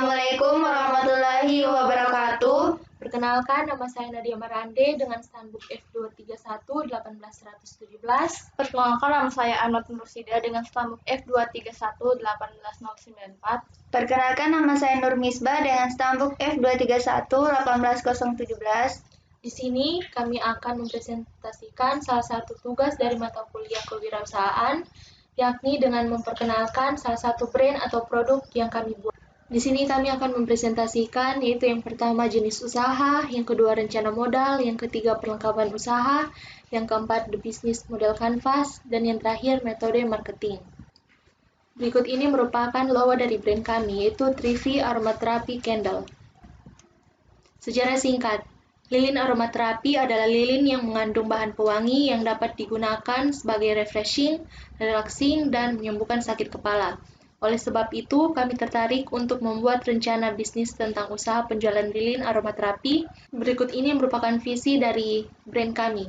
Assalamualaikum warahmatullahi wabarakatuh. Perkenalkan, nama saya Nadia Marande dengan Standbook F231 18117. Perkenalkan, nama saya Ahmad Nursida dengan Standbook F231 18094. Perkenalkan, nama saya Nur Misbah dengan Standbook F231 18017. Di sini kami akan mempresentasikan salah satu tugas dari mata kuliah kewirausahaan, yakni dengan memperkenalkan salah satu brand atau produk yang kami buat. Di sini kami akan mempresentasikan yaitu yang pertama jenis usaha, yang kedua rencana modal, yang ketiga perlengkapan usaha, yang keempat the business model canvas, dan yang terakhir metode marketing. Berikut ini merupakan logo dari brand kami yaitu Trivi Aromatherapy Candle. Sejarah singkat. Lilin aromaterapi adalah lilin yang mengandung bahan pewangi yang dapat digunakan sebagai refreshing, relaxing, dan menyembuhkan sakit kepala. Oleh sebab itu, kami tertarik untuk membuat rencana bisnis tentang usaha penjualan lilin aromaterapi. Berikut ini merupakan visi dari brand kami.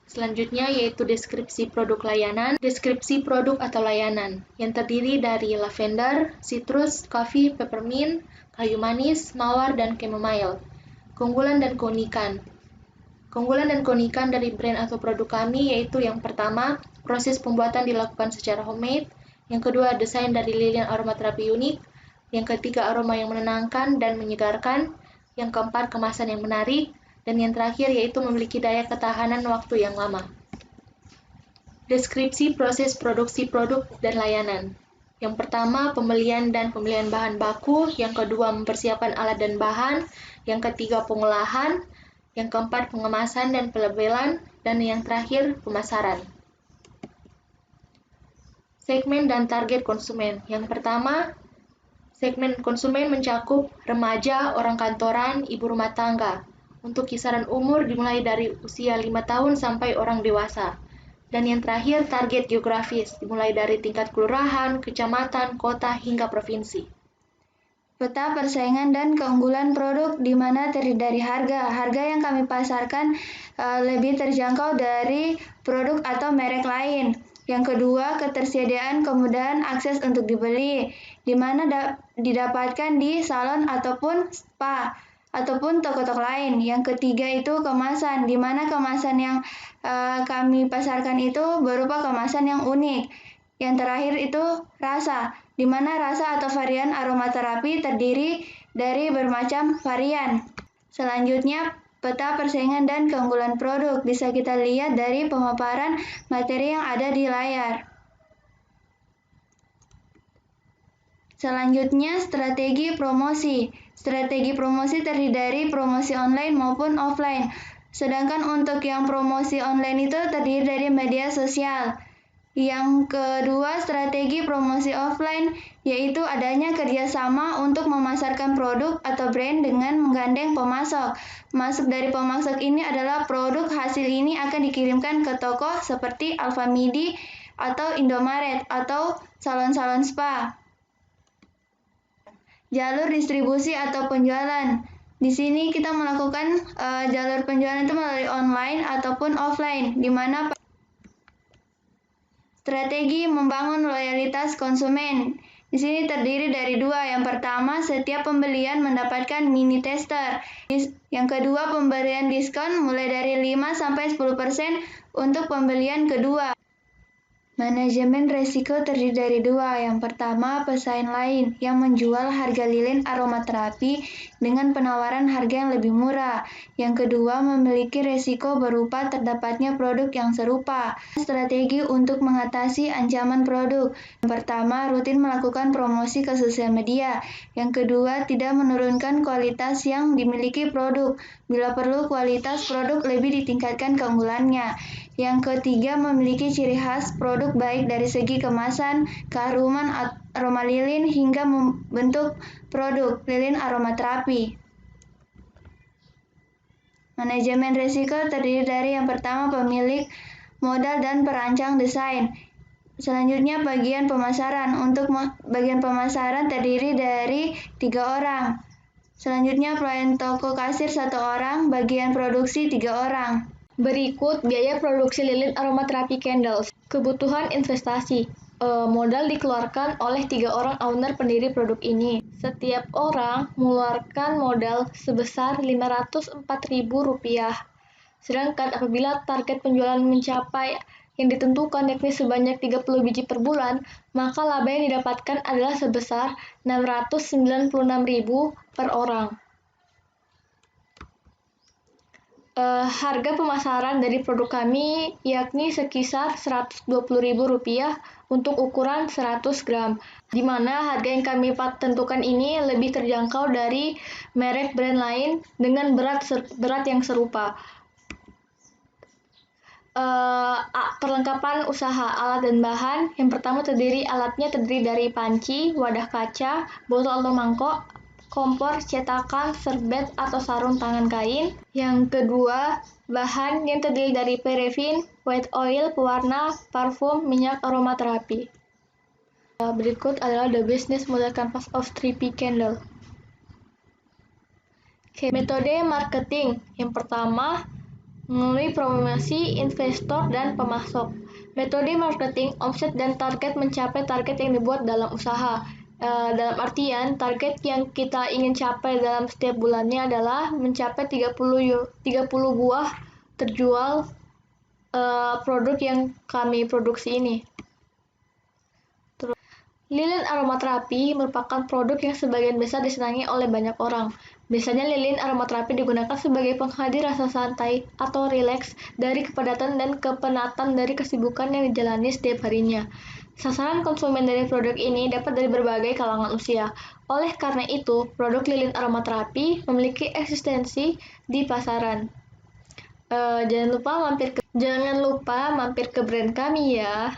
Selanjutnya yaitu deskripsi produk layanan. Deskripsi produk atau layanan yang terdiri dari lavender, citrus, coffee, peppermint, kayu manis, mawar, dan chamomile. Keunggulan dan keunikan. Keunggulan dan keunikan dari brand atau produk kami yaitu yang pertama, proses pembuatan dilakukan secara homemade. Yang kedua, desain dari lilin aromaterapi unik. Yang ketiga, aroma yang menenangkan dan menyegarkan. Yang keempat, kemasan yang menarik. Dan yang terakhir yaitu memiliki daya ketahanan waktu yang lama. Deskripsi proses produksi produk dan layanan. Yang pertama, pembelian dan pembelian bahan baku. Yang kedua, mempersiapkan alat dan bahan. Yang ketiga, pengolahan. Yang keempat, pengemasan dan pelabelan. Dan yang terakhir, pemasaran. Segmen dan target konsumen. Yang pertama, segmen konsumen mencakup remaja, orang kantoran, ibu rumah tangga. Untuk kisaran umur dimulai dari usia 5 tahun sampai orang dewasa. Dan yang terakhir, target geografis, dimulai dari tingkat kelurahan, kecamatan, kota, hingga provinsi. Peta persaingan dan keunggulan produk di mana terdiri dari harga. Harga yang kami pasarkan lebih terjangkau dari produk atau merek lain. Yang kedua, ketersediaan kemudahan akses untuk dibeli, di mana didapatkan di salon ataupun spa, ataupun toko-toko lain. Yang ketiga itu kemasan, di mana kemasan yang kami pasarkan itu berupa kemasan yang unik. Yang terakhir itu rasa, di mana rasa atau varian aromaterapi terdiri dari bermacam varian. Selanjutnya, peta persaingan dan keunggulan produk bisa kita lihat dari pemaparan materi yang ada di layar. Selanjutnya, strategi promosi. Strategi promosi terdiri dari promosi online maupun offline. Sedangkan untuk yang promosi online itu terdiri dari media sosial. Yang kedua, strategi promosi offline, yaitu adanya kerjasama untuk memasarkan produk atau brand dengan menggandeng pemasok. Masuk dari pemasok ini adalah produk hasil ini akan dikirimkan ke toko seperti Alfamidi atau Indomaret atau salon-salon spa. Jalur distribusi atau penjualan. Di sini kita melakukan jalur penjualan itu melalui online ataupun offline, di mana strategi membangun loyalitas konsumen. Di sini terdiri dari dua. Yang pertama, setiap pembelian mendapatkan mini tester. Yang kedua, pemberian diskon mulai dari 5-10% untuk pembelian kedua. Manajemen resiko terdiri dari dua. Yang pertama, pesaing lain yang menjual harga lilin aromaterapi dengan penawaran harga yang lebih murah. Yang kedua, memiliki resiko berupa terdapatnya produk yang serupa. Strategi untuk mengatasi ancaman produk. Yang pertama, rutin melakukan promosi ke sosial media. Yang kedua, tidak menurunkan kualitas yang dimiliki produk. Bila perlu, kualitas produk lebih ditingkatkan keunggulannya. Yang ketiga, memiliki ciri khas produk baik dari segi kemasan, keharuman aroma lilin, hingga bentuk produk lilin aromaterapi. Manajemen risiko terdiri dari yang pertama, pemilik modal dan perancang desain. Selanjutnya, bagian pemasaran. Untuk bagian pemasaran terdiri dari 3 orang. Selanjutnya, pelayan toko kasir 1 orang, bagian produksi 3 orang. Berikut biaya produksi lilin aromaterapi candles. Kebutuhan investasi. Modal dikeluarkan oleh 3 orang owner pendiri produk ini. Setiap orang mengeluarkan modal sebesar Rp504.000. Sedangkan apabila target penjualan mencapai yang ditentukan yakni sebanyak 30 biji per bulan, maka laba yang didapatkan adalah sebesar Rp696.000 per orang. Harga pemasaran dari produk kami yakni sekisar Rp120.000 untuk ukuran 100 gram, di mana harga yang kami tentukan ini lebih terjangkau dari merek brand lain dengan berat yang serupa. Perlengkapan usaha alat dan bahan. Yang pertama alatnya terdiri dari panci, wadah kaca, botol atau mangkok, kompor, cetakan, serbet atau sarung tangan kain. Yang kedua, bahan yang terdiri dari parafin, white oil, pewarna, parfum, minyak aromaterapi. Berikut adalah the business model canvas of 3P Candle. Metode marketing. Yang pertama, melalui promosi, investor, dan pemasok. Metode marketing, omset dan target mencapai target yang dibuat dalam usaha. Dalam artian, target yang kita ingin capai dalam setiap bulannya adalah mencapai 30 buah terjual produk yang kami produksi ini. Lilin aromaterapi merupakan produk yang sebagian besar disenangi oleh banyak orang. Biasanya lilin aromaterapi digunakan sebagai penghadir rasa santai atau rileks dari kepadatan dan kepenatan dari kesibukan yang dijalani setiap harinya. Sasaran konsumen dari produk ini dapat dari berbagai kalangan usia. Oleh karena itu, produk lilin aromaterapi memiliki eksistensi di pasaran. Jangan lupa mampir ke brand kami ya.